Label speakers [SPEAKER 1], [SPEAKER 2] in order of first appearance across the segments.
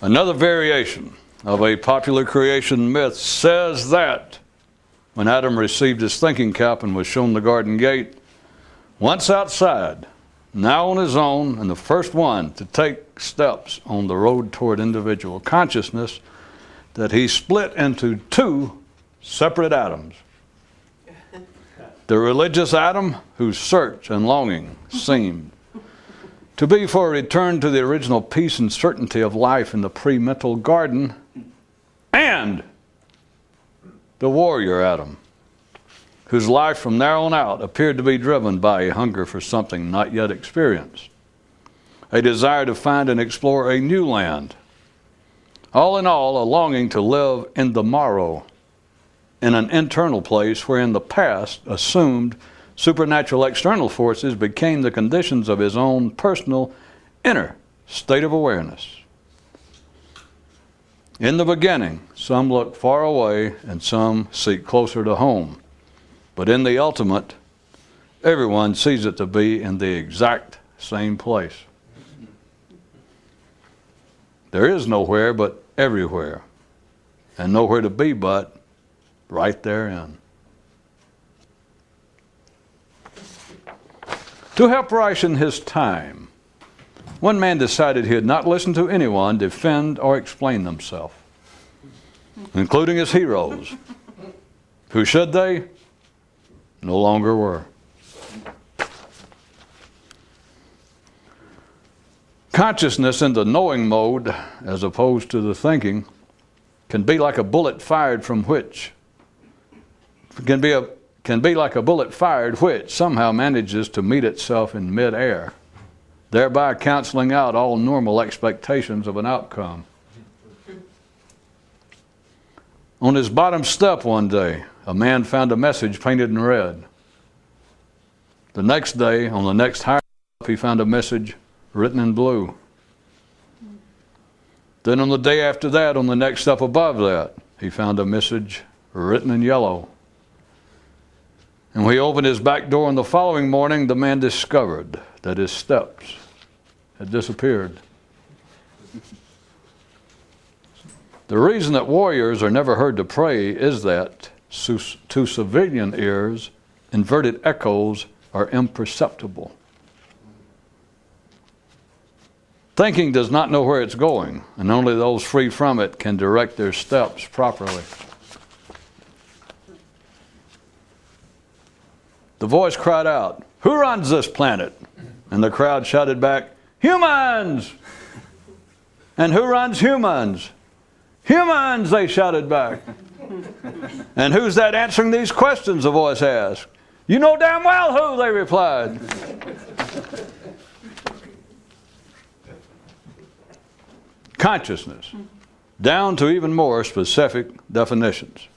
[SPEAKER 1] Another variation of a popular creation myth says that when Adam received his thinking cap and was shown the garden gate, once outside, now on his own, and the first one to take steps on the road toward individual consciousness, that he split into two separate Adams. The religious Adam, whose search and longing seemed to be for a return to the original peace and certainty of life in the pre-mental garden, and the warrior Adam, whose life from there on out appeared to be driven by a hunger for something not yet experienced, a desire to find and explore a new land. All in all, a longing to live in the morrow, in an internal place where in the past assumed supernatural external forces became the conditions of his own personal inner state of awareness. In the beginning, some look far away and some seek closer to home. But in the ultimate, everyone sees it to be in the exact same place. There is nowhere but everywhere, and nowhere to be but right therein. To help ration his time, one man decided he would not listen to anyone defend or explain themselves, including his heroes, who, should they, no longer were. Consciousness in the knowing mode, as opposed to the thinking, can be like a bullet fired which somehow manages to meet itself in midair, thereby canceling out all normal expectations of an outcome. On his bottom step one day, a man found a message painted in red. The next day, on the next higher step, he found a message written in blue. Then on the day after that, on the next step above that, he found a message written in yellow. And when he opened his back door on the following morning, the man discovered that his steps had disappeared. The reason that warriors are never heard to pray is that to civilian ears, inverted echoes are imperceptible. Thinking does not know where it's going, and only those free from it can direct their steps properly. The voice cried out, "Who runs this planet?" And the crowd shouted back, "Humans!" "And who runs humans?" "Humans," they shouted back. "And who's that answering these questions?" the voice asked. "You know damn well who," they replied. Consciousness, down to even more specific definitions.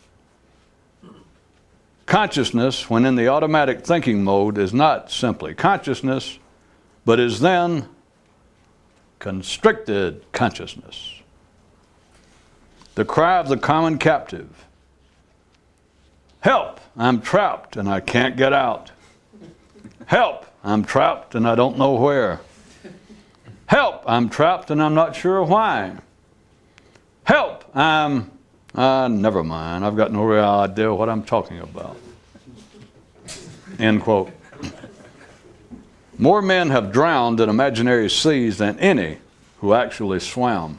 [SPEAKER 1] Consciousness, when in the automatic thinking mode, is not simply consciousness, but is then constricted consciousness. The cry of the common captive. "Help, I'm trapped and I can't get out. Help, I'm trapped and I don't know where. Help, I'm trapped and I'm not sure why. Help, never mind, I've got no real idea what I'm talking about." End quote. More men have drowned in imaginary seas than any who actually swam.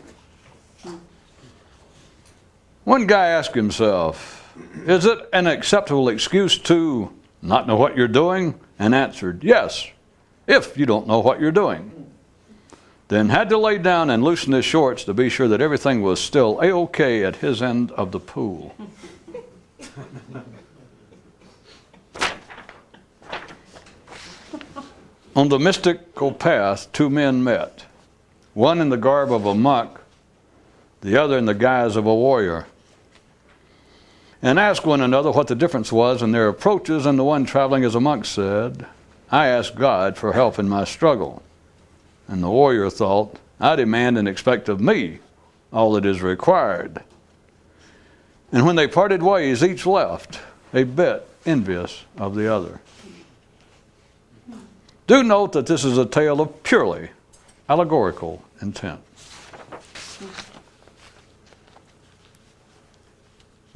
[SPEAKER 1] One guy asked himself, "Is it an acceptable excuse to not know what you're doing?" And answered, "Yes, if you don't know what you're doing." Then had to lay down and loosen his shorts to be sure that everything was still A-OK at his end of the pool. On the mystical path, two men met, one in the garb of a monk, the other in the guise of a warrior, and asked one another what the difference was in their approaches, and the one traveling as a monk said, "I ask God for help in my struggle." And the warrior thought, "I demand and expect of me all that is required." And when they parted ways, each left a bit envious of the other. Do note that this is a tale of purely allegorical intent.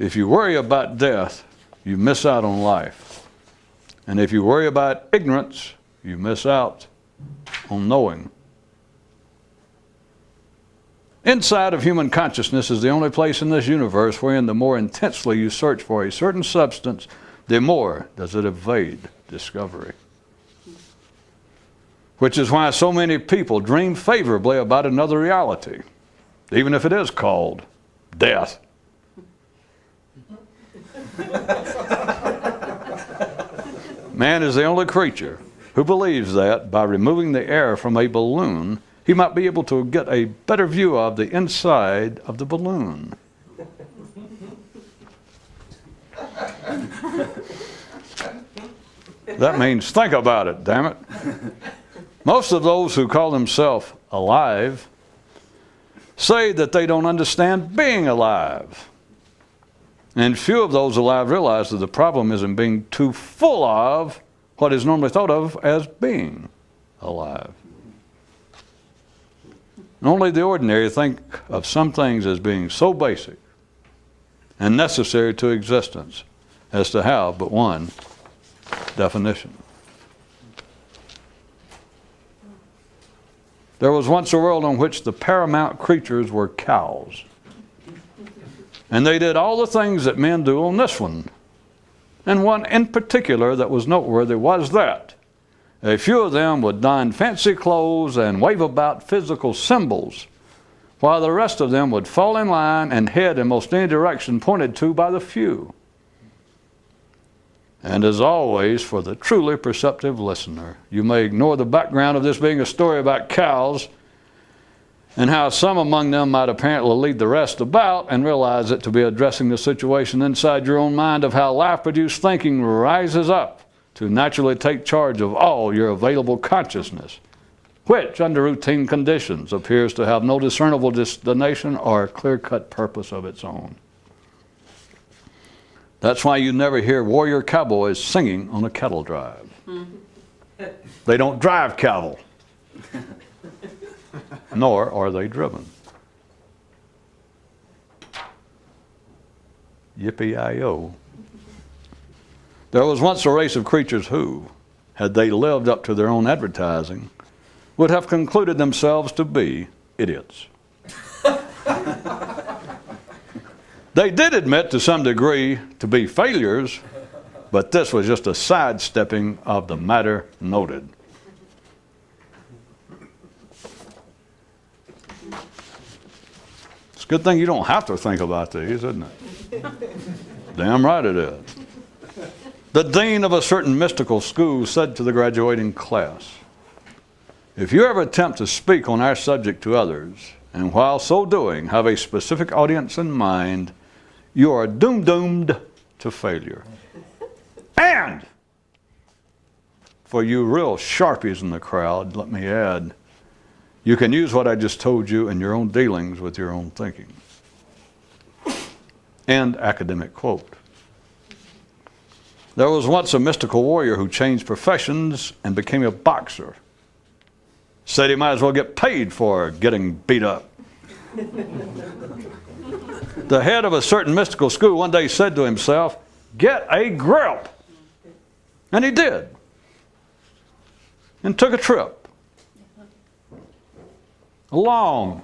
[SPEAKER 1] If you worry about death, you miss out on life. And if you worry about ignorance, you miss out on knowing. Inside of human consciousness is the only place in this universe wherein the more intensely you search for a certain substance, the more does it evade discovery. Which is why so many people dream favorably about another reality, even if it is called death. Man is the only creature who believes that by removing the air from a balloon, he might be able to get a better view of the inside of the balloon. That means think about it, damn it. Most of those who call themselves alive say that they don't understand being alive. And few of those alive realize that the problem is in being too full of what is normally thought of as being alive. And only the ordinary think of some things as being so basic and necessary to existence as to have but one definition. There was once a world in which the paramount creatures were cows. And they did all the things that men do on this one. And one in particular that was noteworthy was that a few of them would don fancy clothes and wave about physical symbols, while the rest of them would fall in line and head in most any direction pointed to by the few. And as always, for the truly perceptive listener, you may ignore the background of this being a story about cows and how some among them might apparently lead the rest about and realize it to be addressing the situation inside your own mind of how life-produced thinking rises up to naturally take charge of all your available consciousness, which, under routine conditions, appears to have no discernible destination or clear-cut purpose of its own. That's why you never hear warrior cowboys singing on a cattle drive. They don't drive cattle, nor are they driven. Yippee-i-yo. There was once a race of creatures who, had they lived up to their own advertising, would have concluded themselves to be idiots. They did admit to some degree to be failures, but this was just a sidestepping of the matter noted. It's a good thing you don't have to think about these, isn't it? Damn right it is. The dean of a certain mystical school said to the graduating class, "If you ever attempt to speak on our subject to others, and while so doing have a specific audience in mind, you are doomed to failure. And for you real sharpies in the crowd, let me add, you can use what I just told you in your own dealings with your own thinking." End academic quote. There was once a mystical warrior who changed professions and became a boxer. Said he might as well get paid for getting beat up. The head of a certain mystical school one day said to himself, "Get a grip." And he did. And took a trip. A long,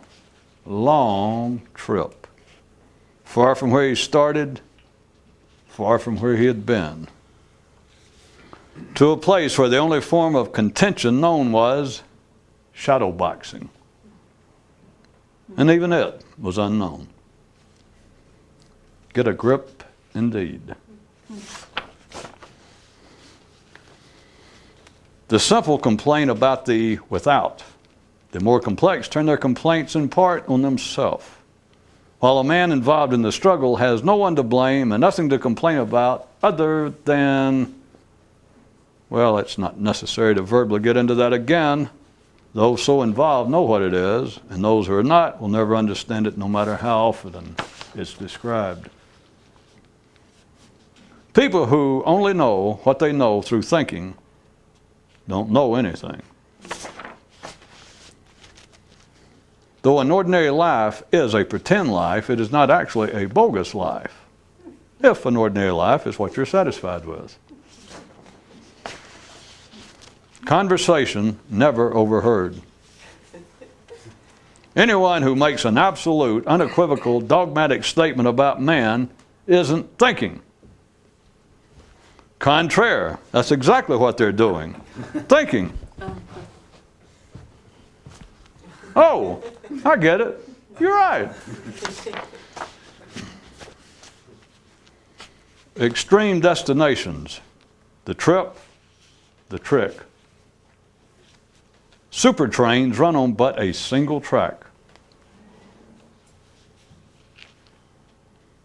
[SPEAKER 1] long trip. Far from where he started, far from where he had been. To a place where the only form of contention known was shadow boxing. And even it was unknown. Get a grip indeed. The simple complain about the without. The more complex turn their complaints in part on themselves. While a man involved in the struggle has no one to blame and nothing to complain about other than, well, it's not necessary to verbally get into that again. Those so involved know what it is, and those who are not will never understand it no matter how often it's described. People who only know what they know through thinking don't know anything. Though an ordinary life is a pretend life, it is not actually a bogus life. if an ordinary life is what you're satisfied with. Conversation never overheard. Anyone who makes an absolute, unequivocal, dogmatic statement about man isn't thinking. Contraire, that's exactly what they're doing. Thinking. Oh, I get it. You're right. Extreme destinations. The trip, the trick. Super trains run on but a single track.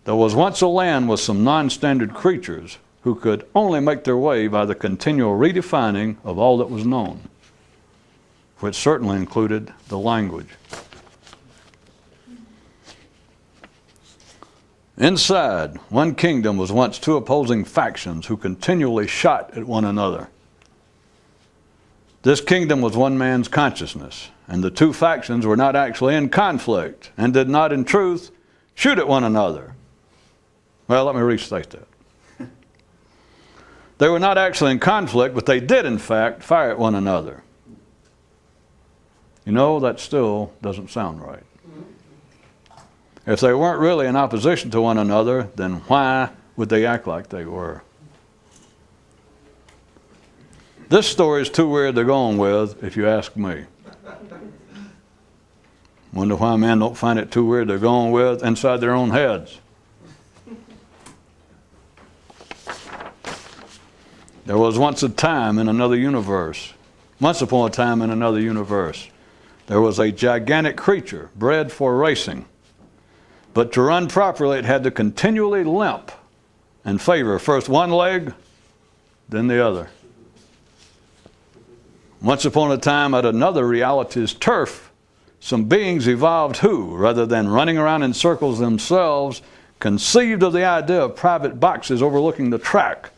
[SPEAKER 1] There was once a land with some non-standard creatures who could only make their way by the continual redefining of all that was known, which certainly included the language. Inside one kingdom was once two opposing factions who continually shot at one another. This kingdom was one man's consciousness, and the two factions were not actually in conflict and did not in truth shoot at one another. Well, let me restate that. They were not actually in conflict, but they did in fact fire at one another. You know, that still doesn't sound right. If they weren't really in opposition to one another, then why would they act like they were? This story is too weird to go on with, if you ask me. Wonder why men don't find it too weird to go on with inside their own heads. There was once a time in another universe. Once upon a time in another universe, there was a gigantic creature bred for racing. But to run properly, it had to continually limp and favor first one leg, then the other. Once upon a time at another reality's turf, some beings evolved who, rather than running around in circles themselves, conceived of the idea of private boxes overlooking the track,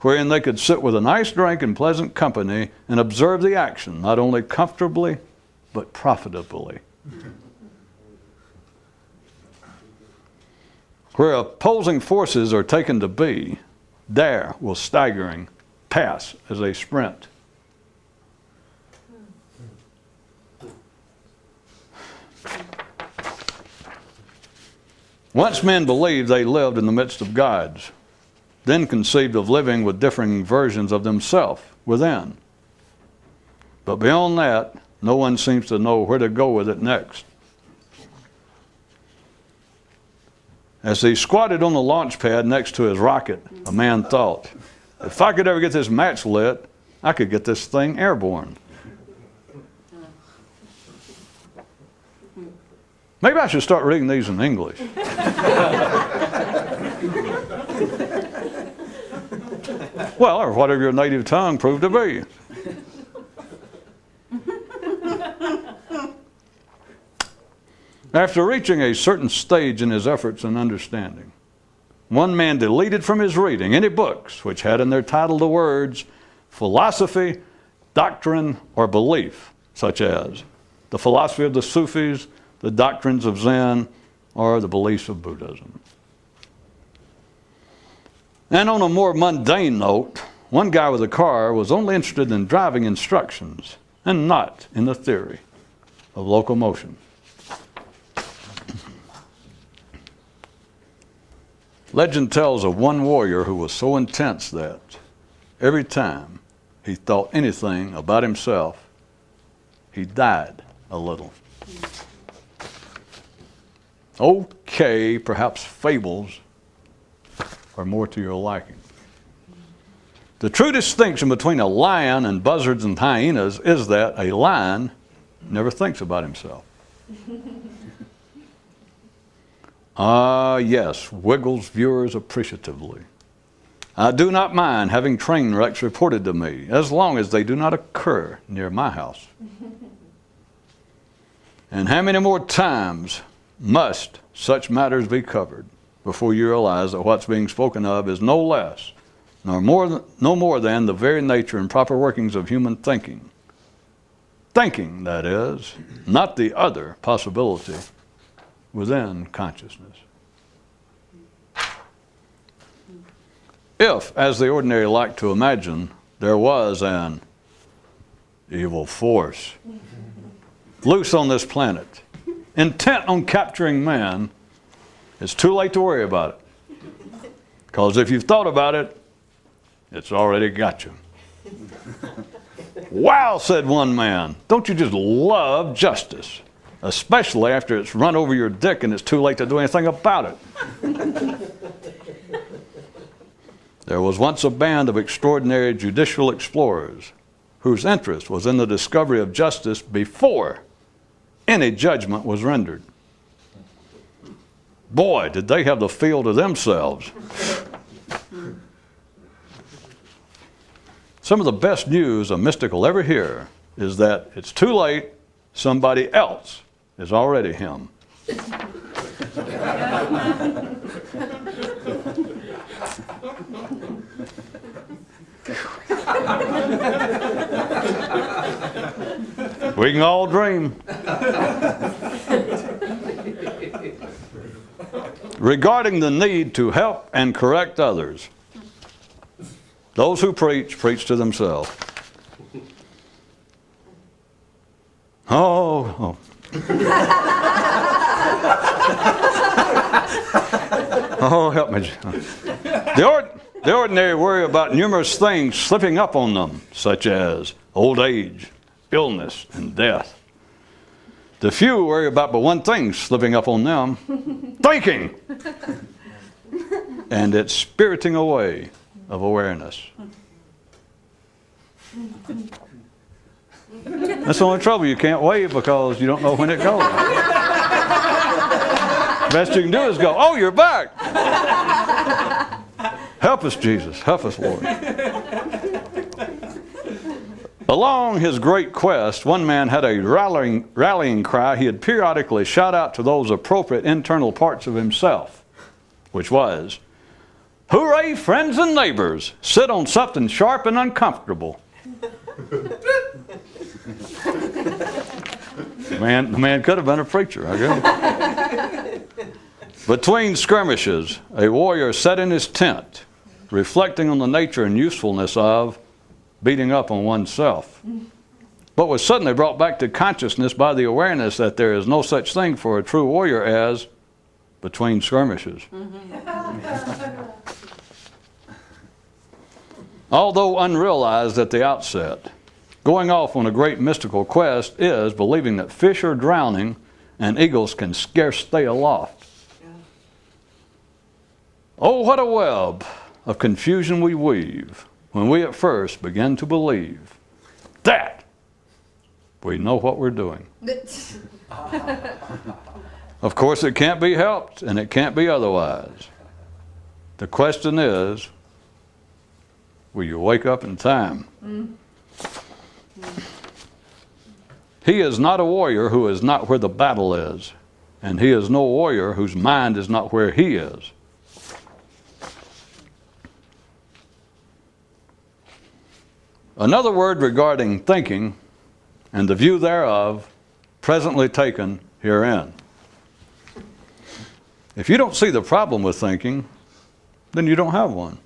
[SPEAKER 1] wherein they could sit with a nice drink and pleasant company and observe the action, not only comfortably, but profitably. Where opposing forces are taken to be, there will staggering pass as they sprint. Once men believed they lived in the midst of gods, then conceived of living with differing versions of themselves within. But beyond that, no one seems to know where to go with it next. As he squatted on the launch pad next to his rocket, a man thought, if I could ever get this match lit, I could get this thing airborne. Maybe I should start reading these in English. Well, or whatever your native tongue proved to be. After reaching a certain stage in his efforts and understanding, one man deleted from his reading any books which had in their title the words philosophy, doctrine, or belief, such as the philosophy of the Sufis, the doctrines of Zen, or the beliefs of Buddhism. And on a more mundane note, one guy with a car was only interested in driving instructions and not in the theory of locomotion. Legend tells of one warrior who was so intense that every time he thought anything about himself, he died a little. Okay, perhaps fables are more to your liking. The true distinction between a lion and buzzards and hyenas is that a lion never thinks about himself. Yes, Wiggles viewers appreciatively. I do not mind having train wrecks reported to me, as long as they do not occur near my house. And how many more times must such matters be covered before you realize that what's being spoken of is no less, no more than the very nature and proper workings of human thinking. Thinking, that is, not the other possibility within consciousness. If, as the ordinary like to imagine, there was an evil force loose on this planet, intent on capturing man, it's too late to worry about it. Because if you've thought about it, it's already got you. Wow, said one man, don't you just love justice? Especially after it's run over your dick and it's too late to do anything about it. There was once a band of extraordinary judicial explorers whose interest was in the discovery of justice before any judgment was rendered. Boy, did they have the field to themselves. Some of the best news a mystic will ever hear is that it's too late, somebody else is already him. We can all dream. Regarding the need to help and correct others, those who preach to themselves. Oh. Oh, help me. The ordinary worry about numerous things slipping up on them, such as old age, illness, and death. The few worry about but one thing slipping up on them, thinking, and its spiriting away of awareness. That's the only trouble. You can't wave because you don't know when it goes. Best you can do is go, oh, you're back. Help us, Jesus. Help us, Lord. Along his great quest, one man had a rallying cry he had periodically shout out to those appropriate internal parts of himself, which was, hooray, friends and neighbors, sit on something sharp and uncomfortable. The man could have been a preacher, I guess. Between skirmishes, a warrior sat in his tent, reflecting on the nature and usefulness of beating up on oneself, but was suddenly brought back to consciousness by the awareness that there is no such thing for a true warrior as between skirmishes. Although unrealized at the outset, going off on a great mystical quest is believing that fish are drowning and eagles can scarce stay aloft. Oh, what a web of confusion we weave when we at first begin to believe that we know what we're doing. Of course, it can't be helped and it can't be otherwise. The question is, will you wake up in time? He is not a warrior who is not where the battle is, and he is no warrior whose mind is not where he is. Another word regarding thinking and the view thereof presently taken herein. If you don't see the problem with thinking, then you don't have one.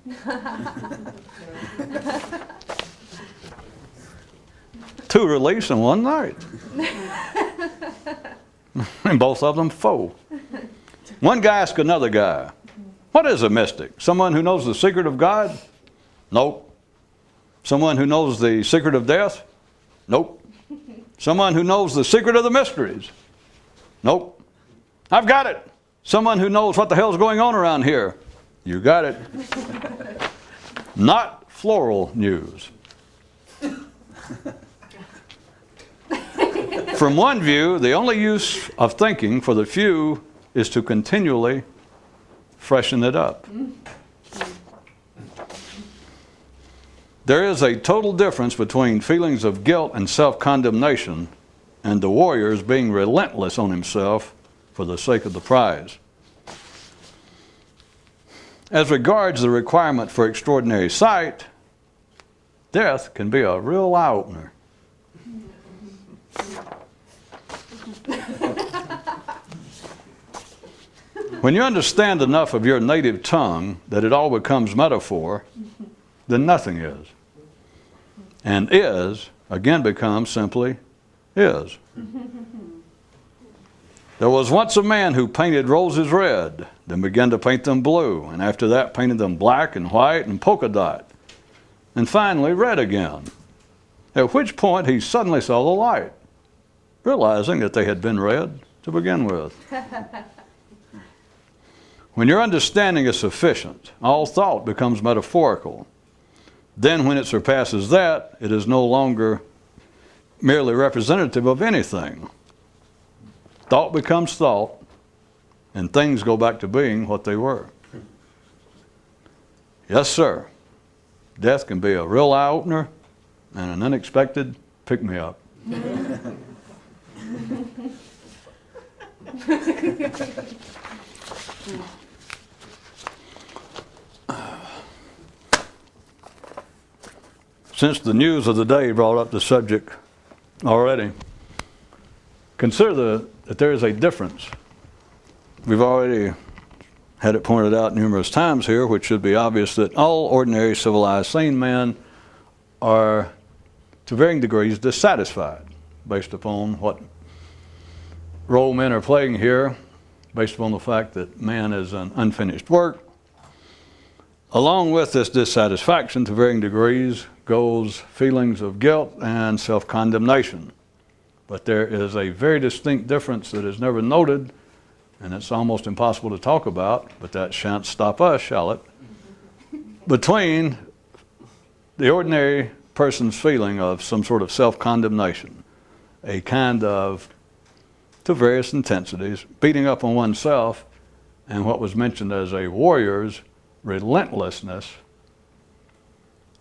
[SPEAKER 1] Two release in one night. And both of them full. One guy asked another guy, what is a mystic? Someone who knows the secret of God? Nope. Someone who knows the secret of death? Nope. Someone who knows the secret of the mysteries? Nope. I've got it. Someone who knows what the hell's going on around here? You got it. Not floral news. From one view, the only use of thinking for the few is to continually freshen it up. There is a total difference between feelings of guilt and self-condemnation and the warrior's being relentless on himself for the sake of the prize. As regards the requirement for extraordinary sight, death can be a real eye-opener. When you understand enough of your native tongue that it all becomes metaphor, then nothing is. And is, again, becomes simply is. There was once a man who painted roses red, then began to paint them blue, and after that painted them black and white and polka dot, and finally red again, at which point he suddenly saw the light, realizing that they had been red to begin with. When your understanding is sufficient, all thought becomes metaphorical. Then when it surpasses that, it is no longer merely representative of anything. Thought becomes thought, and things go back to being what they were. Yes, sir. Death can be a real eye-opener and an unexpected pick-me-up. Since the news of the day brought up the subject already, consider that there is a difference. We've already had it pointed out numerous times here, which should be obvious, that all ordinary, civilized, sane men are, to varying degrees, dissatisfied based upon what role men are playing here, based upon the fact that man is an unfinished work. Along with this dissatisfaction, to varying degrees, goes feelings of guilt and self-condemnation. But there is a very distinct difference that is never noted, and it's almost impossible to talk about, but that shan't stop us, shall it? Between the ordinary person's feeling of some sort of self-condemnation, a kind of, to various intensities, beating up on oneself, and what was mentioned as a warrior's relentlessness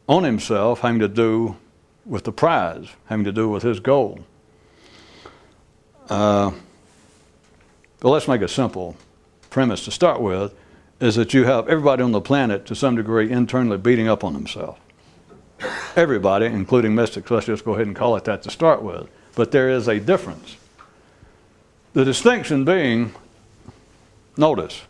[SPEAKER 1] on himself, having to do with the prize, having to do with his goal. But let's make a simple premise to start with, is that you have everybody on the planet to some degree internally beating up on themselves. Everybody, including mystics, let's just go ahead and call it that to start with. But there is a difference. The distinction being, notice,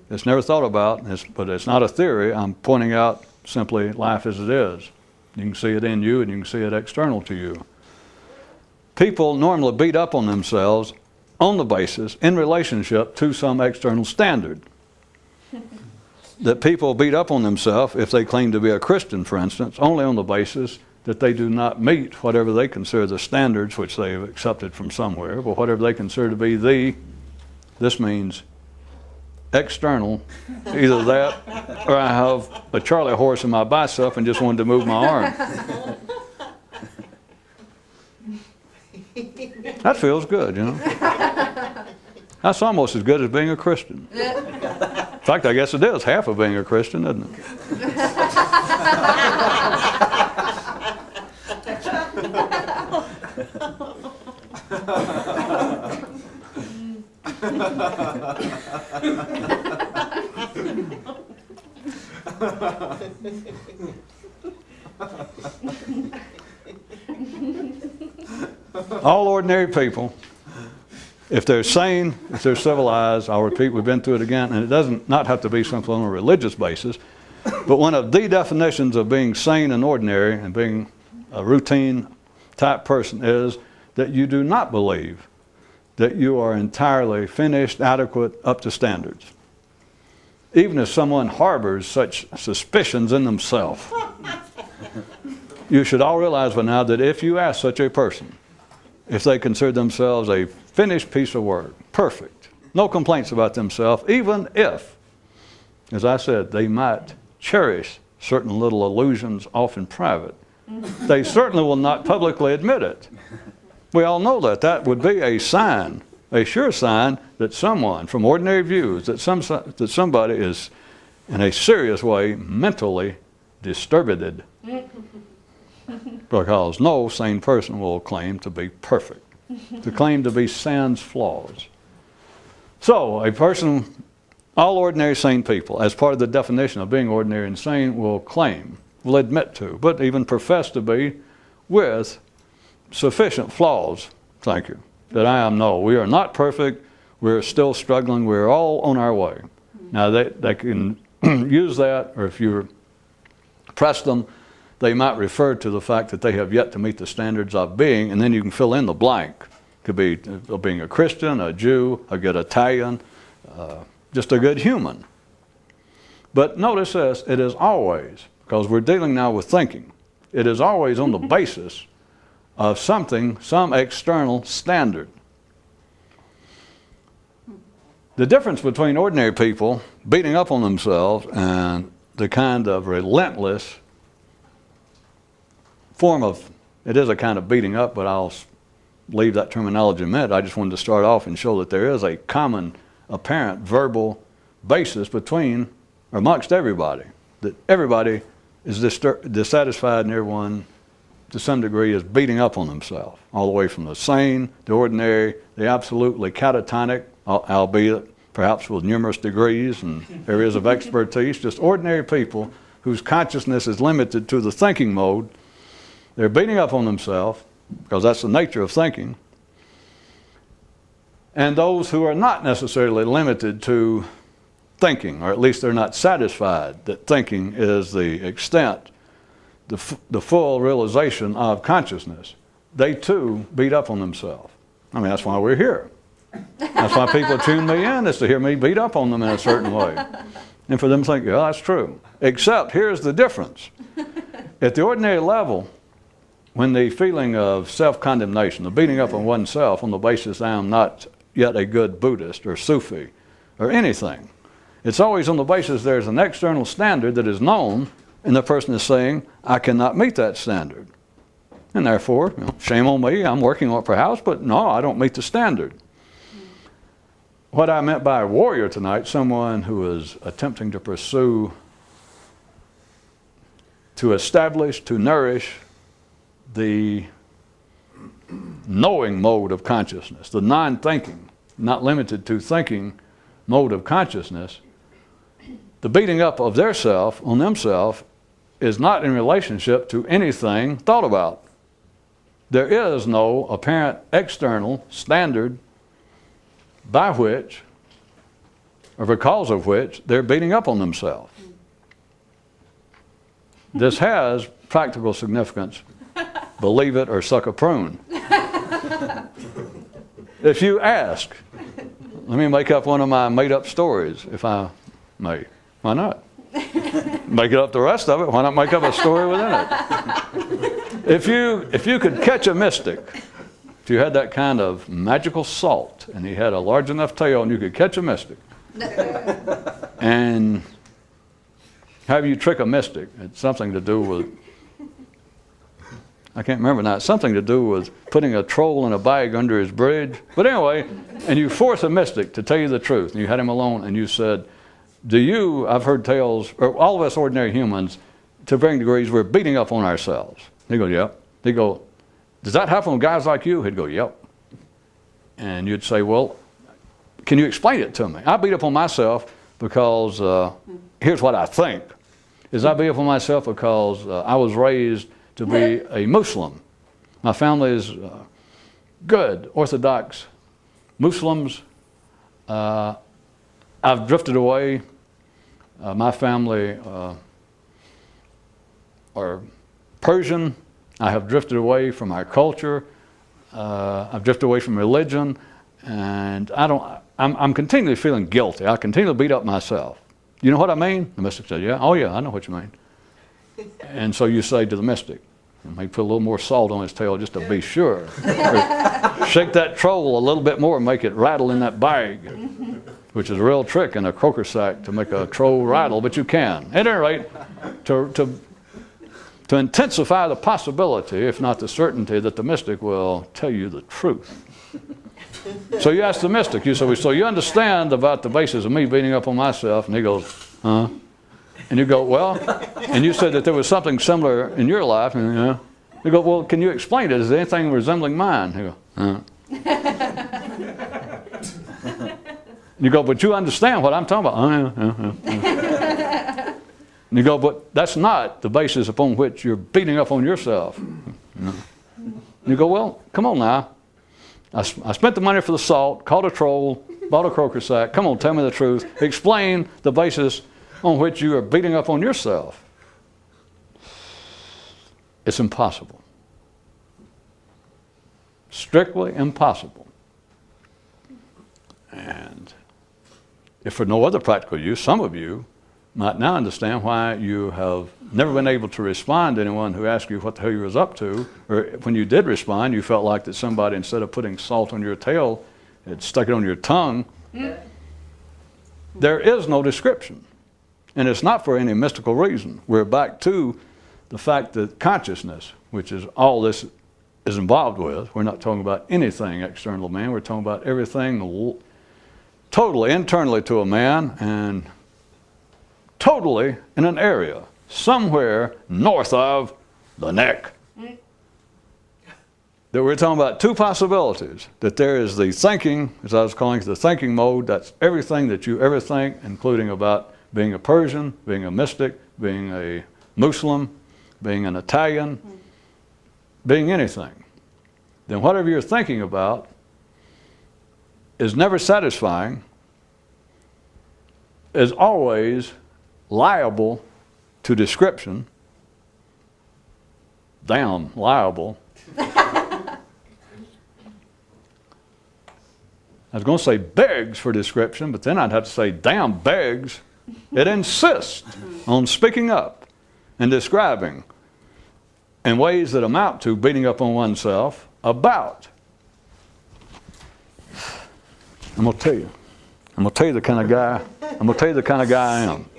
[SPEAKER 1] it's never thought about, but it's not a theory. I'm pointing out simply life as it is. You can see it in you and you can see it external to you. People normally beat up on themselves on the basis, in relationship to some external standard. That people beat up on themselves, if they claim to be a Christian, for instance, only on the basis that they do not meet whatever they consider the standards which they have accepted from somewhere, but whatever they consider to be this means external, either that or I have a Charlie horse in my bicep and just wanted to move my arm. That feels good, you know. That's almost as good as being a Christian. In fact, I guess it is half of being a Christian, isn't it? All ordinary people, if they're sane, if they're civilized, I'll repeat, we've been through it again, and it doesn't not have to be simply on a religious basis, but one of the definitions of being sane and ordinary and being a routine type person is that you do not believe that you are entirely finished, adequate, up to standards. Even if someone harbors such suspicions in themselves, you should all realize by now that if you ask such a person, if they consider themselves a finished piece of work, perfect, no complaints about themselves, even if, as I said, they might cherish certain little illusions off in private, they certainly will not publicly admit it. We all know that. That would be a sign, a sure sign that someone, from ordinary views, that somebody is in a serious way mentally disturbed. Because no sane person will claim to be perfect, to claim to be sans flaws. So a person, all ordinary sane people, as part of the definition of being ordinary and sane, will claim, will admit to, but even profess to be, with sufficient flaws, thank you, that I am no. We are not perfect. We're still struggling. We're all on our way. Now, they can use that, or if you press them, they might refer to the fact that they have yet to meet the standards of being, and then you can fill in the blank. Could be being a Christian, a Jew, a good Italian, just a good human. But notice this, it is always, because we're dealing now with thinking, it is always on the basis of something, some external standard. The difference between ordinary people beating up on themselves and the kind of relentless form of, it is a kind of beating up, but I'll leave that terminology in a minute. I just wanted to start off and show that there is a common, apparent, verbal basis between, or amongst everybody, that everybody is dissatisfied and everyone, to some degree, is beating up on themselves, all the way from the sane, the ordinary, the absolutely catatonic, albeit perhaps with numerous degrees and areas of expertise, just ordinary people whose consciousness is limited to the thinking mode. They're beating up on themselves, because that's the nature of thinking. And those who are not necessarily limited to thinking, or at least they're not satisfied that thinking is the extent, the full realization of consciousness, they too beat up on themselves. I mean, that's why we're here. That's why people tune me in, is to hear me beat up on them in a certain way. And for them to think, yeah, that's true. Except here's the difference. At the ordinary level, when the feeling of self-condemnation, the beating up on oneself on the basis I am not yet a good Buddhist or Sufi or anything, it's always on the basis there's an external standard that is known, and the person is saying, I cannot meet that standard. And therefore, shame on me, I'm working on it perhaps, but no, I don't meet the standard. What I meant by a warrior tonight, someone who is attempting to pursue, to establish, to nourish the knowing mode of consciousness, the non-thinking, not limited to thinking mode of consciousness. The beating up of their self on themselves is not in relationship to anything thought about. There is no apparent external standard by which, or because of which, they're beating up on themselves. This has practical significance, believe it or suck a prune. If you ask, let me make up one of my made-up stories, if I may. Why not? Make it up the rest of it. Why not make up a story within it? If you could catch a mystic, if you had that kind of magical salt and he had a large enough tail and you could catch a mystic and have you trick a mystic, it's something to do with, I can't remember now, it's something to do with putting a troll in a bag under his bridge. But anyway, and you force a mystic to tell you the truth, and you had him alone and you said, I've heard tales, or all of us ordinary humans, to varying degrees, we're beating up on ourselves. He'd go, yep. He'd go, does that happen with guys like you? He'd go, yep. And you'd say, well, can you explain it to me? I beat up on myself because, here's what I think, is I beat up on myself because I was raised to be a Muslim. My family is good, Orthodox Muslims. I've drifted away. My family are Persian. I have drifted away from our culture. I've drifted away from religion, and I'm continually feeling guilty. I continually beat up myself. You know what I mean? The mystic said, yeah. Oh yeah, I know what you mean. And so you say to the mystic, maybe put a little more salt on his tail just to be sure. Or shake that troll a little bit more and make it rattle in that bag, which is a real trick in a croaker sack to make a troll rattle, but you can. At any rate, to intensify the possibility, if not the certainty, that the mystic will tell you the truth. So you ask the mystic, you say, so you understand about the basis of me beating up on myself? And he goes, huh? And you go, well, and you said that there was something similar in your life. And yeah. You go, well, can you explain it? Is there anything resembling mine? You go, huh? You go, but you understand what I'm talking about. And you go, but that's not the basis upon which you're beating up on yourself. You go, well, come on now. I spent the money for the salt, caught a troll, bought a croaker sack. Come on, tell me the truth. Explain the basis on which you are beating up on yourself. It's impossible. Strictly impossible. And if for no other practical use, some of you might now understand why you have never been able to respond to anyone who asked you what the hell you was up to, or when you did respond, you felt like that somebody, instead of putting salt on your tail, had stuck it on your tongue. There is no description. And it's not for any mystical reason. We're back to the fact that consciousness, which is all this is involved with, we're not talking about anything external to man, we're talking about everything totally internally to a man and totally in an area somewhere north of the neck. That we're talking about two possibilities. That there is the thinking, as I was calling it, the thinking mode, that's everything that you ever think, including about being a Persian, being a mystic, being a Muslim, being an Italian, being anything. Then whatever you're thinking about is never satisfying, is always liable to description. Damn liable. I was going to say begs for description, but then I'd have to say damn begs. It insists on speaking up and describing in ways that amount to beating up on oneself about. I'm going to tell you. I'm going to tell you the kind of guy. I'm going to tell you the kind of guy I am.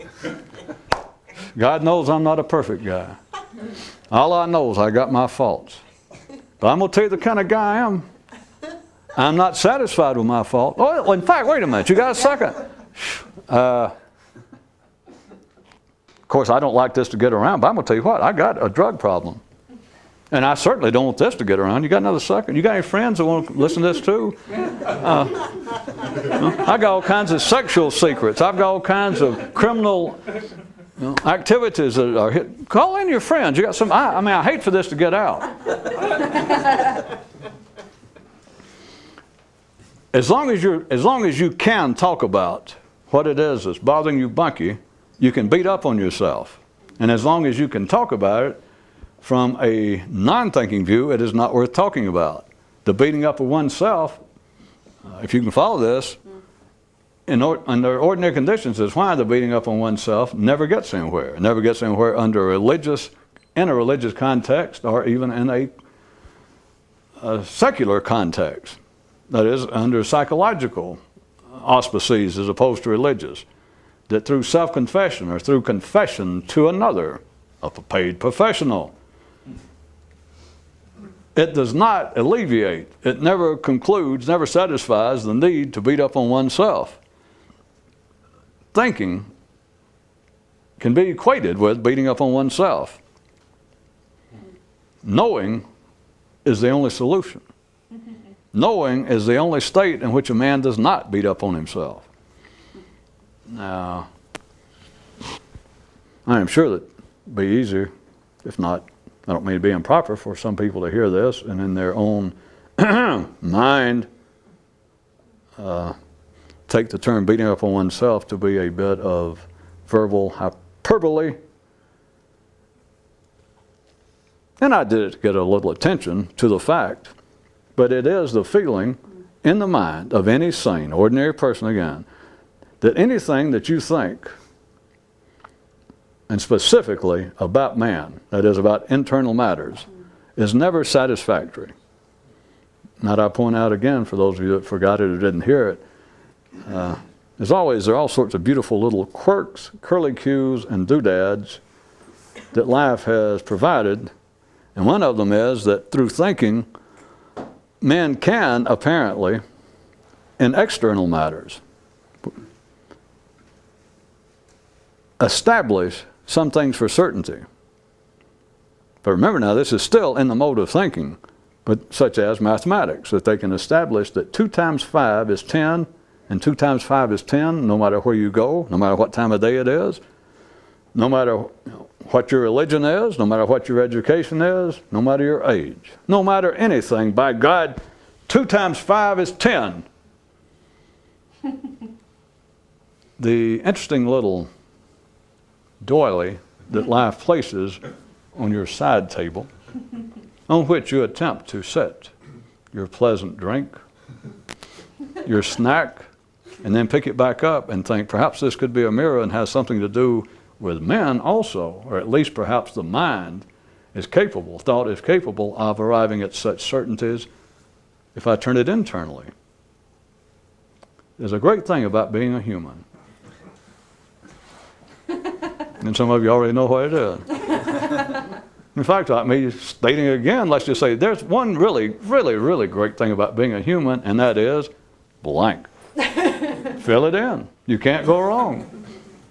[SPEAKER 1] God knows I'm not a perfect guy. All I know is I got my faults. But I'm going to tell you the kind of guy I am. I'm not satisfied with my fault. Oh, in fact, wait a minute. You got a second. Of course, I don't like this to get around, but I'm going to tell you what. I got a drug problem. And I certainly don't want this to get around. You got another second? You got any friends that want to listen to this too? I got all kinds of sexual secrets. I've got all kinds of criminal activities that are hit. Call in your friends. You got some. I mean, I hate for this to get out. As long as you can talk about what it is that's bothering you bunky, you can beat up on yourself. And as long as you can talk about it from a non-thinking view, it is not worth talking about. The beating up of oneself, if you can follow this, under ordinary conditions, is why the beating up on oneself never gets anywhere. It never gets anywhere in a religious context, or even in a secular context. That is, under psychological auspices as opposed to religious. That through self-confession or through confession to another, a paid professional, it does not alleviate, it never concludes, never satisfies the need to beat up on oneself. Thinking can be equated with beating up on oneself. Knowing is the only solution. Knowing is the only state in which a man does not beat up on himself. Now, I am sure that it would be easier, if not, I don't mean to be improper, for some people to hear this and in their own mind take the term beating up on oneself to be a bit of verbal hyperbole. And I did it to get a little attention to the fact, but it is the feeling in the mind of any sane, ordinary person again, that anything that you think, and specifically about man, that is about internal matters, is never satisfactory. Now, I point out again, for those of you that forgot it or didn't hear it, as always, there are all sorts of beautiful little quirks, curlicues, and doodads that life has provided. And one of them is that through thinking, men can apparently, in external matters, establish some things for certainty. But remember now, this is still in the mode of thinking, but such as mathematics, that they can establish that 2 times 5 is 10, and 2 times 5 is 10, no matter where you go, no matter what time of day it is, no matter what your religion is, no matter what your education is, no matter your age, no matter anything. By God, 2 times 5 is 10. the interesting little doily that life places on your side table, on which you attempt to set your pleasant drink, your snack, and then pick it back up and think, perhaps this could be a mirror and has something to do with men also, or at least perhaps the mind is capable, thought is capable of arriving at such certainties if I turn it internally. There's a great thing about being a human. And some of you already know what it is. In fact, like me stating it again, let's just say there's one really, really, really great thing about being a human, and that is blank. Fill it in. You can't go wrong.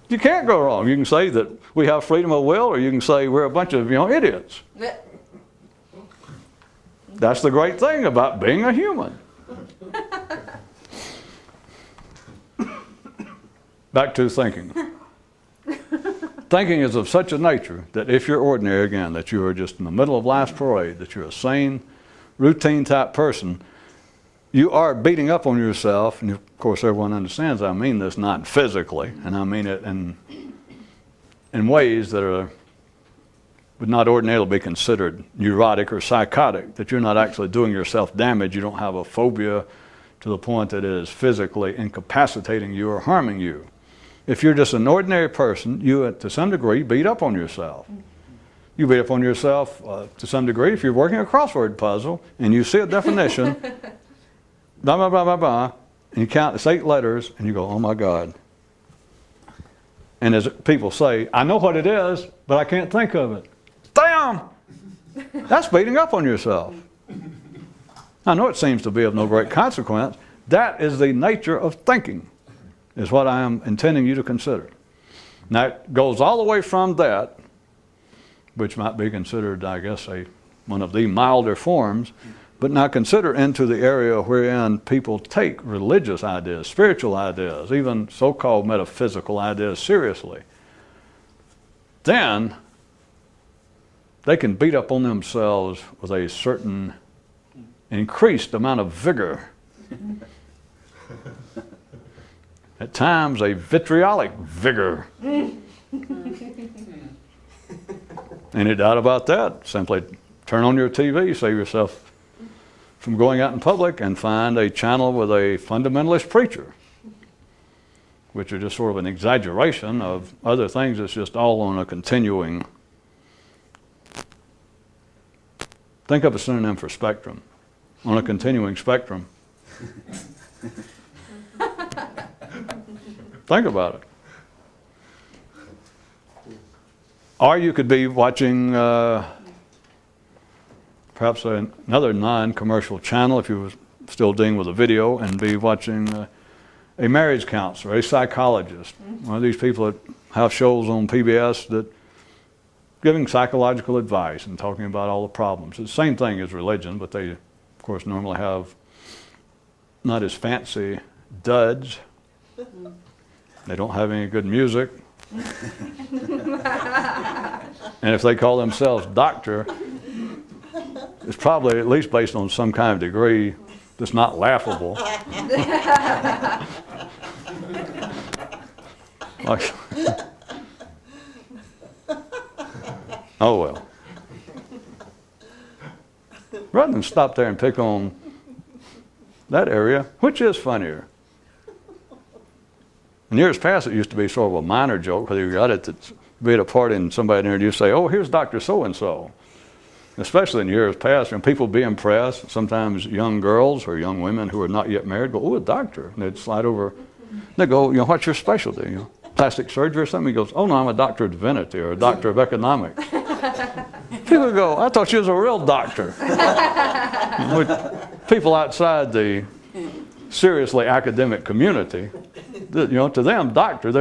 [SPEAKER 1] You can't go wrong. You can say that we have freedom of will, or you can say we're a bunch of idiots. That's the great thing about being a human. Back to thinking. Thinking is of such a nature that if you're ordinary, again, that you are just in the middle of life's parade, that you're a sane, routine type person, you are beating up on yourself, and of course everyone understands I mean this not physically, and I mean it in ways that would not ordinarily be considered neurotic or psychotic, that you're not actually doing yourself damage, you don't have a phobia to the point that it is physically incapacitating you or harming you. If you're just an ordinary person, you, to some degree, beat up on yourself. You beat up on yourself to some degree if you're working a crossword puzzle and you see a definition, blah, blah, blah, blah, blah, and you count it's 8 letters, and you go, oh my God. And as people say, I know what it is, but I can't think of it. Damn! That's beating up on yourself. I know it seems to be of no great consequence. That is the nature of thinking, is what I am intending you to consider. Now, it goes all the way from that, which might be considered, I guess, one of the milder forms, but now consider into the area wherein people take religious ideas, spiritual ideas, even so-called metaphysical ideas seriously. Then they can beat up on themselves with a certain increased amount of vigor. At times, a vitriolic vigor. Any doubt about that? Simply turn on your TV, save yourself from going out in public, and find a channel with a fundamentalist preacher, which are just sort of an exaggeration of other things. It's just all on a continuing. Think of a synonym for spectrum. On a continuing spectrum. Think about it. Or you could be watching perhaps another non-commercial channel, if you were still dealing with a video, and be watching a marriage counselor, a psychologist, one of these people that have shows on PBS that giving psychological advice and talking about all the problems. It's the same thing as religion, but they, of course, normally have not as fancy duds. They don't have any good music. And if they call themselves doctor, it's probably at least based on some kind of degree that's not laughable. Like, oh well. Rather than stop there and pick on that area, which is funnier? In years past, it used to be sort of a minor joke, whether you got it to be at a party and somebody there and you say, oh, here's Dr. So-and-so. Especially in years past, when people be impressed, sometimes young girls or young women who are not yet married go, oh, a doctor. And they'd slide over. They go, what's your specialty? Plastic surgery or something? He goes, oh, no, I'm a doctor of divinity or a doctor of economics. People go, I thought you was a real doctor. People outside the seriously academic community, to them, doctor,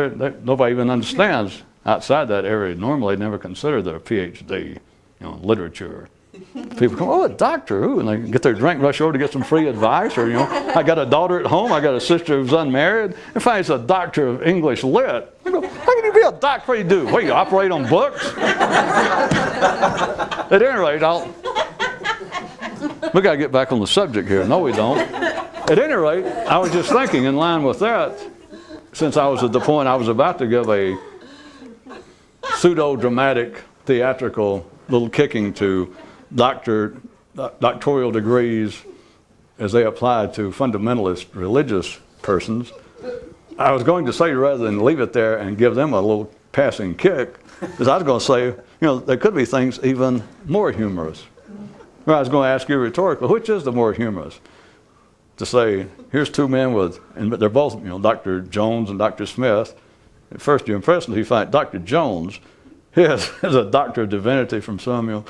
[SPEAKER 1] nobody even understands outside that area. Normally, they never consider their PhD, literature. People come, oh, a doctor, ooh, and they get their drink, rush over to get some free advice, or, I got a daughter at home, I got a sister who's unmarried, and finally it's a doctor of English lit. I go, how can you be a doctor? What do you do? What, you operate on books? At any rate, we got to get back on the subject here. No, we don't. At any rate, I was just thinking in line with that, since I was at the point I was about to give a pseudo-dramatic, theatrical little kicking to doctoral degrees as they apply to fundamentalist religious persons. I was going to say, rather than leave it there and give them a little passing kick, because I was going to say, there could be things even more humorous. Or I was going to ask you rhetorically, which is the more humorous? To say, here's two men but they're both, Dr. Jones and Dr. Smith. At first you impressively find Dr. Jones, he is a doctor of divinity from some,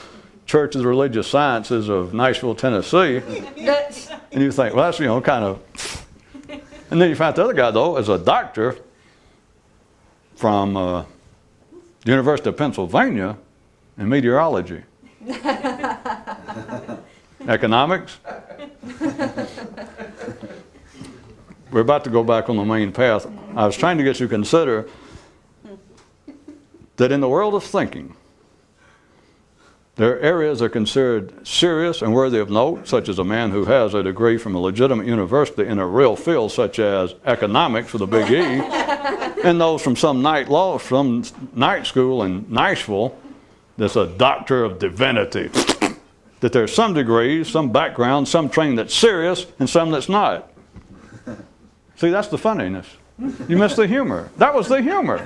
[SPEAKER 1] Church of the Religious Sciences of Nashville, Tennessee. And you think, well, that's, kind of. And then you find the other guy, though, is a doctor from the University of Pennsylvania in meteorology. Economics. We're about to go back on the main path. I was trying to get you to consider that in the world of thinking, there are areas that are considered serious and worthy of note, such as a man who has a degree from a legitimate university in a real field, such as economics with a big E, and those from some night school in Nashville that's a doctor of divinity. That there's some degrees, some background, some training that's serious, and some that's not. See, that's the funniness. You missed the humor. That was the humor.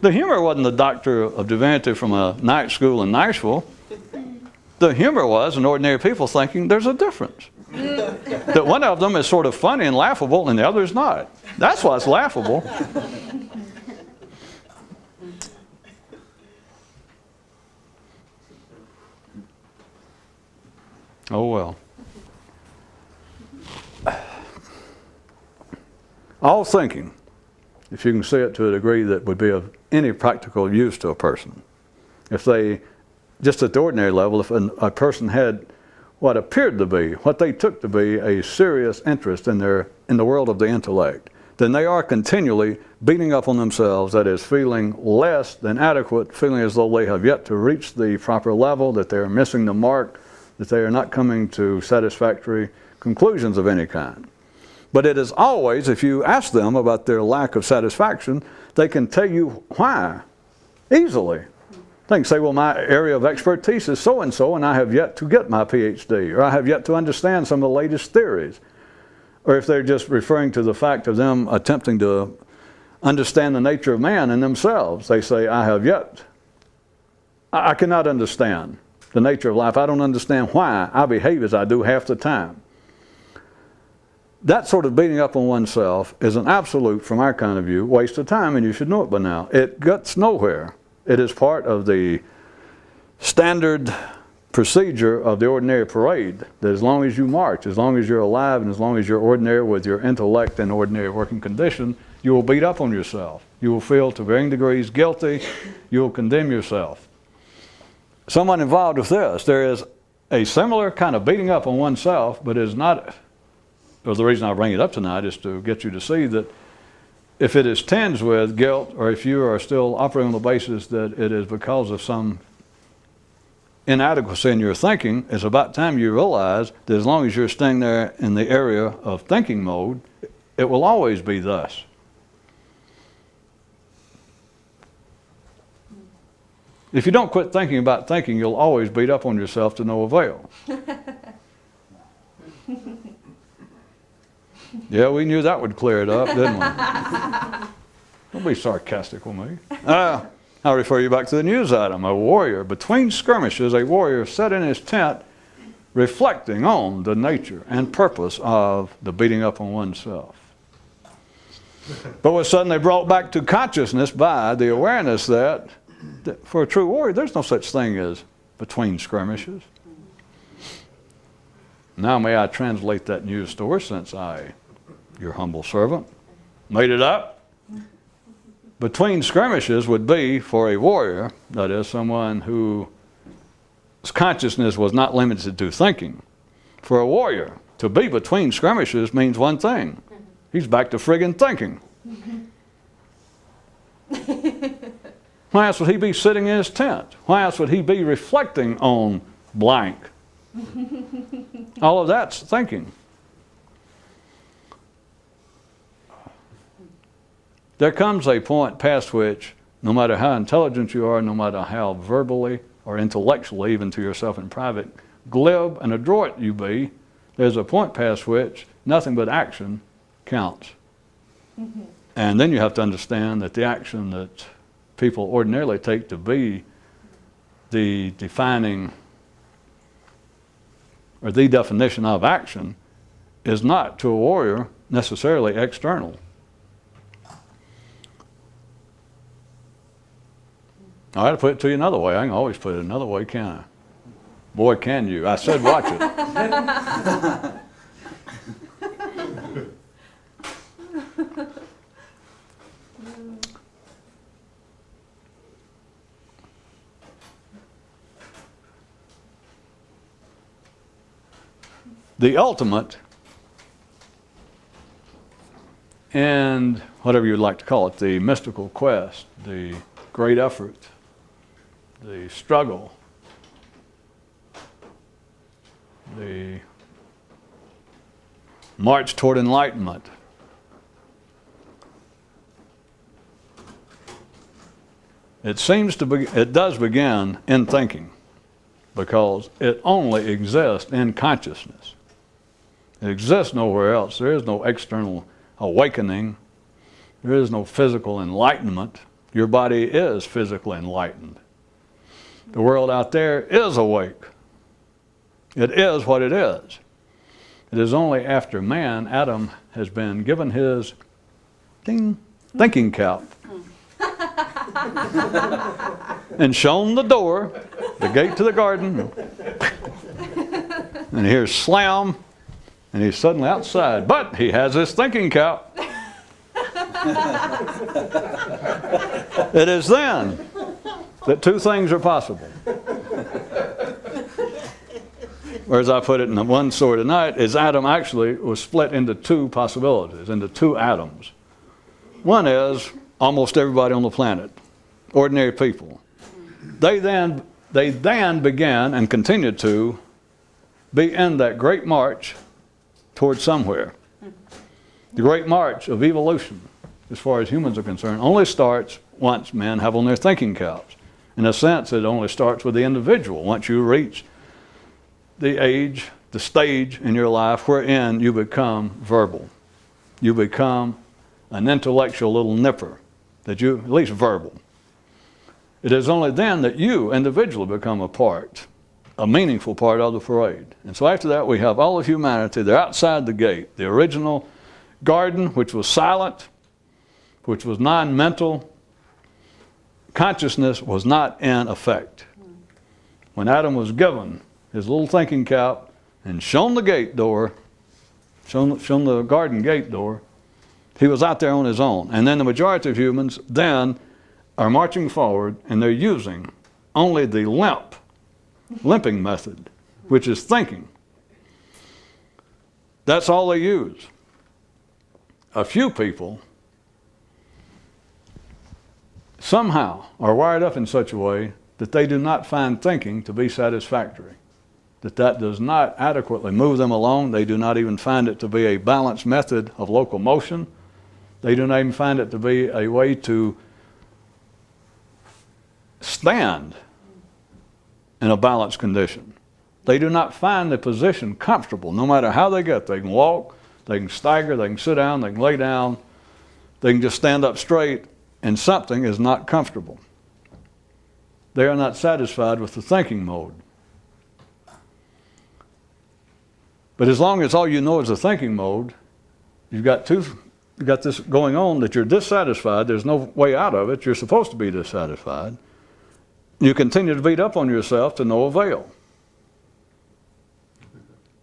[SPEAKER 1] The humor wasn't the doctor of divinity from a night school in Nashville. The humor was, and ordinary people thinking, there's a difference. That one of them is sort of funny and laughable, and the other is not. That's why it's laughable. Oh, well. All thinking, if you can see it to a degree that would be of any practical use to a person. If they, just at the ordinary level, if a person had what appeared to be, what they took to be a serious interest in the world of the intellect, then they are continually beating up on themselves, that is, feeling less than adequate, feeling as though they have yet to reach the proper level, that they are missing the mark, that they are not coming to satisfactory conclusions of any kind. But it is always, if you ask them about their lack of satisfaction, they can tell you why, easily. They can say, well, my area of expertise is so-and-so, and I have yet to get my PhD, or I have yet to understand some of the latest theories. Or if they're just referring to the fact of them attempting to understand the nature of man in themselves, they say, I cannot understand the nature of life. I don't understand why I behave as I do half the time. That sort of beating up on oneself is an absolute, from our kind of view, waste of time, and you should know it by now. It gets nowhere. It is part of the standard procedure of the ordinary parade, that as long as you march, as long as you're alive, and as long as you're ordinary with your intellect and ordinary working condition, you will beat up on yourself. You will feel to varying degrees guilty. You will condemn yourself. Someone involved with this, there is a similar kind of beating up on oneself, but it is not. Well, the reason I bring it up tonight is to get you to see that if it is tinged with guilt, or if you are still operating on the basis that it is because of some inadequacy in your thinking, it's about time you realize that as long as you're staying there in the area of thinking mode, it will always be thus. If you don't quit thinking about thinking, you'll always beat up on yourself to no avail. Yeah, we knew that would clear it up, didn't we? Don't be sarcastic with me. I'll refer you back to the news item. A warrior, between skirmishes, a warrior sat in his tent reflecting on the nature and purpose of the beating up on oneself. But was suddenly brought back to consciousness by the awareness that for a true warrior, there's no such thing as between skirmishes. Now may I translate that news story, since I, your humble servant, made it up. Between skirmishes would be, for a warrior, that is, someone whose consciousness was not limited to thinking. For a warrior, to be between skirmishes means one thing. He's back to friggin' thinking. Why else would he be sitting in his tent? Why else would he be reflecting on blank? All of that's thinking. there comes a point past which, no matter how intelligent you are, no matter how verbally or intellectually, even to yourself in private, glib and adroit you be, there's a point past which nothing but action counts. Mm-hmm. And then you have to understand that the action that people ordinarily take to be the defining or the definition of action is not to a warrior necessarily external. I had to put it to you another way. I can always put it another way, can't I? Boy, can you. I said watch it. The ultimate, and whatever you'd like to call it, the mystical quest, the great effort, the struggle, the march toward enlightenment, it does begin in thinking, because it only exists in consciousness. It exists nowhere else. There is no external awakening. There is no physical enlightenment. Your body is physically enlightened. The world out there is awake. It is what it is. It is only after man, Adam, has been given his thinking cap and shown the door, the gate to the garden, and he hears slam, and he's suddenly outside. But he has his thinking cap. It is then that two things are possible. Or as I put it in the one story tonight, is Adam actually was split into two possibilities, into two atoms. One is almost everybody on the planet, ordinary people. They then began and continue to be in that great march towards somewhere. The great march of evolution, as far as humans are concerned, only starts once men have on their thinking caps. In a sense, it only starts with the individual. Once you reach the age, the stage in your life wherein you become verbal. You become an intellectual little nipper, at least verbal. It is only then that you individually become a meaningful part of the parade. And so after that, we have all of humanity. They're outside the gate. The original garden, which was silent, which was non-mental, consciousness was not in effect. When Adam was given his little thinking cap and shown the gate door, shown the garden gate door, he was out there on his own. And then the majority of humans then are marching forward, and they're using only the limping method, which is thinking. That's all they use. A few people somehow are wired up in such a way that they do not find thinking to be satisfactory, that does not adequately move them along. They do not even find it to be a balanced method of locomotion. They do not even find it to be a way to stand in a balanced condition. They do not find the position comfortable, no matter how they get. They can walk, they can stagger, they can sit down, they can lay down, they can just stand up straight, and something is not comfortable. They are not satisfied with the thinking mode. But as long as all you know is the thinking mode, you've got this going on that you're dissatisfied. There's no way out of it. You're supposed to be dissatisfied. You continue to beat up on yourself to no avail.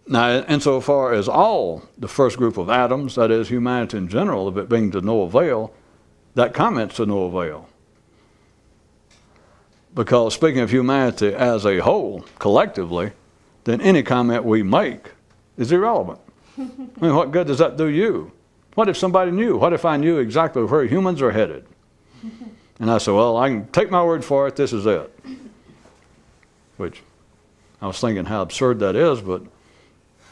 [SPEAKER 1] Now, insofar as all the first group of atoms, that is humanity in general, of it being to no avail, that comments to no avail. Because speaking of humanity as a whole, collectively, then any comment we make is irrelevant. I mean, what good does that do you? What if somebody knew? What if I knew exactly where humans are headed? And I said, well, I can take my word for it, this is it. Which I was thinking how absurd that is, but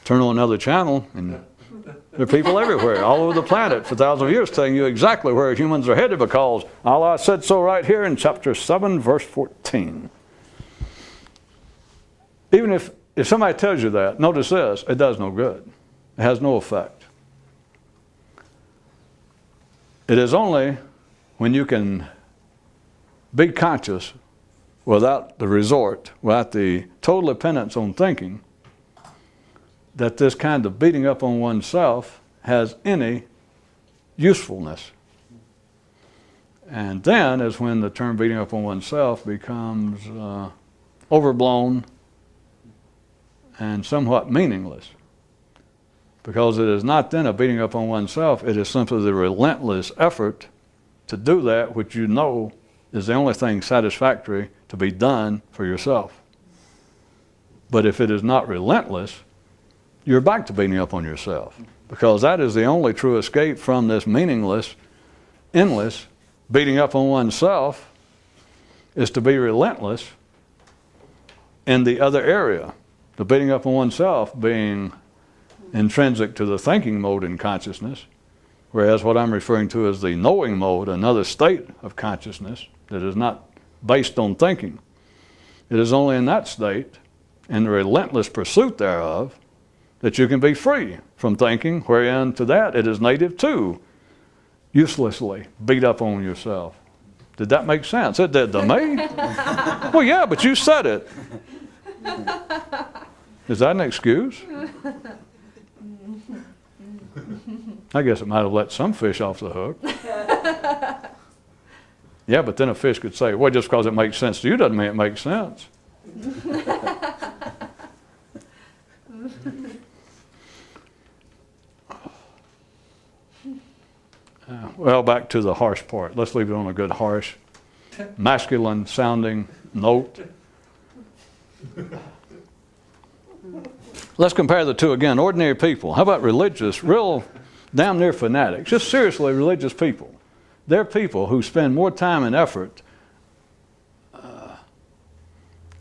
[SPEAKER 1] turn on another channel and There are people everywhere, all over the planet for thousands of years telling you exactly where humans are headed, because Allah said so right here in chapter 7, verse 14. Even if somebody tells you that, notice this, it does no good. It has no effect. It is only when you can be conscious without the resort, without the total dependence on thinking, that this kind of beating up on oneself has any usefulness. And then is when the term beating up on oneself becomes overblown and somewhat meaningless. Because it is not then a beating up on oneself, it is simply the relentless effort to do that which you know is the only thing satisfactory to be done for yourself. But if it is not relentless, you're back to beating up on yourself, because that is the only true escape from this meaningless, endless beating up on oneself, is to be relentless in the other area. The beating up on oneself being intrinsic to the thinking mode in consciousness, whereas what I'm referring to as the knowing mode, another state of consciousness that is not based on thinking. It is only in that state, in the relentless pursuit thereof, that you can be free from thinking, wherein to that it is native to uselessly beat up on yourself. Did that make sense? It did to me. Well, yeah, but you said it. Is that an excuse? I guess it might have let some fish off the hook. Yeah, but then a fish could say, well, just because it makes sense to you doesn't mean it makes sense. Well, back to the harsh part. Let's leave it on a good harsh, masculine sounding note. Let's compare the two again. Ordinary people. How about religious, real damn near fanatics, just seriously religious people? They're people who spend more time and effort,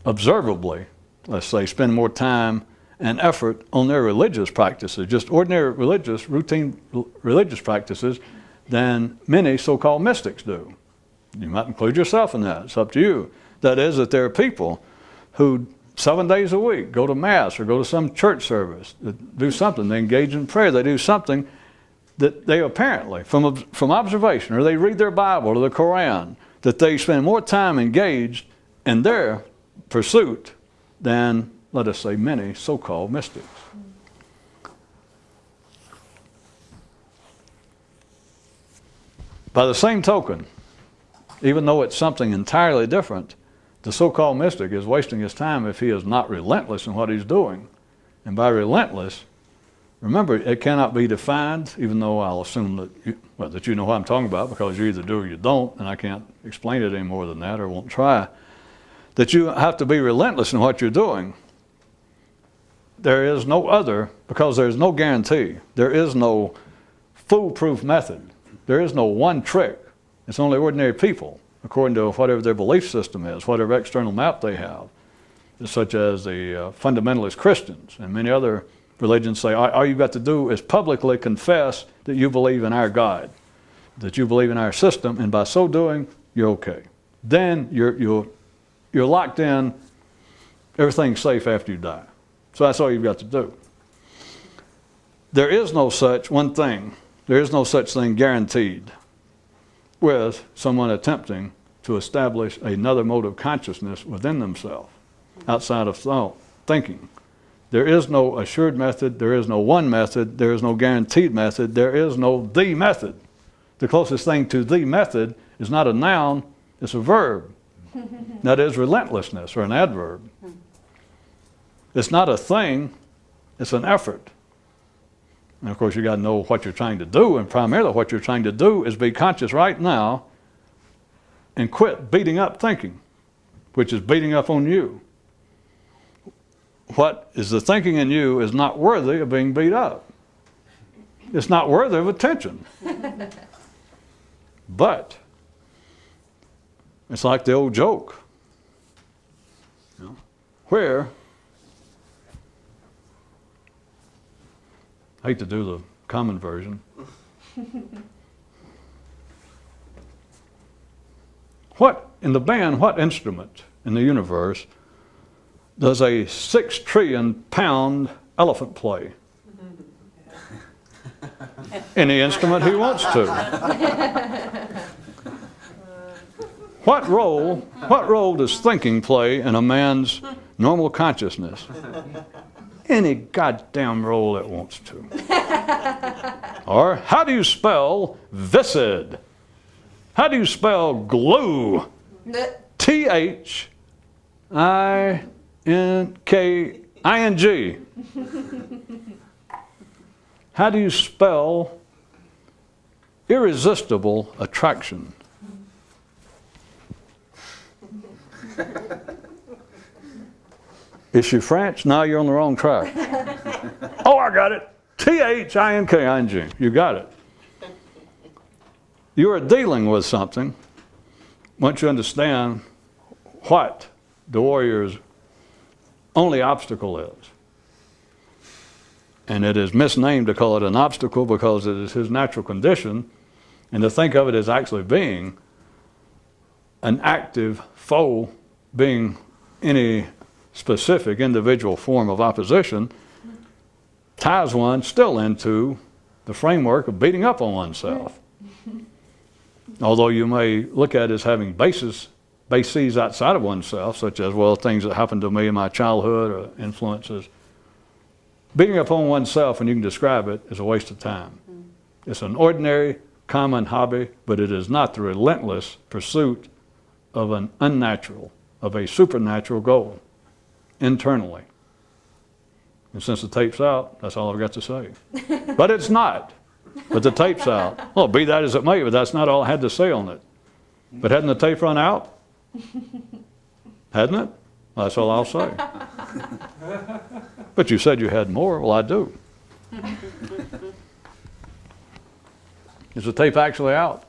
[SPEAKER 1] observably, let's say, spend more time and effort on their religious practices, just ordinary religious, routine religious practices, than many so-called mystics do. You might include yourself in that. It's up to you. That is, that there are people who 7 days a week go to Mass or go to some church service, do something, they engage in prayer, they do something that they apparently, from observation, or they read their Bible or the Quran, that they spend more time engaged in their pursuit than, let us say, many so-called mystics. By the same token, even though it's something entirely different, the so-called mystic is wasting his time if he is not relentless in what he's doing. And by relentless, remember, it cannot be defined, even though I'll assume that you know what I'm talking about, because you either do or you don't, and I can't explain it any more than that, or won't try, that you have to be relentless in what you're doing. There is no other, because there's no guarantee. There is no foolproof method. There is no one trick. It's only ordinary people, according to whatever their belief system is, whatever external map they have, such as the fundamentalist Christians and many other religions say, all you've got to do is publicly confess that you believe in our God, that you believe in our system, and by so doing, you're okay. Then you're locked in, everything's safe after you die. So that's all you've got to do. There is no such one thing, there is no such thing guaranteed with someone attempting to establish another mode of consciousness within themselves, outside of thought, thinking. There is no assured method, there is no one method, there is no guaranteed method, there is no the method. The closest thing to the method is not a noun, it's a verb. That is relentlessness, or an adverb. It's not a thing, it's an effort. And of course you got to know what you're trying to do, and primarily what you're trying to do is be conscious right now and quit beating up thinking, which is beating up on you. What is the thinking in you is not worthy of being beat up. It's not worthy of attention. But it's like the old joke, where I hate to do the common version. What, in the band, what instrument in the universe does a 6 trillion pound elephant play? Any instrument he wants to. What role does thinking play in a man's normal consciousness? Any goddamn role it wants to. Or how do you spell viscid? How do you spell glue? T-H-I-N-K-I-N-G. How do you spell irresistible attraction? Is she French? No, you're on the wrong track. Oh, I got it. T-H-I-N-K-I-N-G. You got it. You are dealing with something once you understand what the warrior's only obstacle is. And it is misnamed to call it an obstacle because it is his natural condition, and to think of it as actually being an active foe, being any specific individual form of opposition, ties one still into the framework of beating up on oneself. Although you may look at it as having bases outside of oneself, such as, well, things that happened to me in my childhood or influences. Beating up on oneself, and you can describe it, is a waste of time. It's an ordinary, common hobby, but it is not the relentless pursuit of an unnatural, of a supernatural goal internally. And since the tape's out, that's all I've got to say. But it's not. But the tape's out. Well, be that as it may, but that's not all I had to say on it. But hadn't the tape run out? Hadn't it? Well, that's all I'll say. But you said you had more. Well, I do. Is the tape actually out?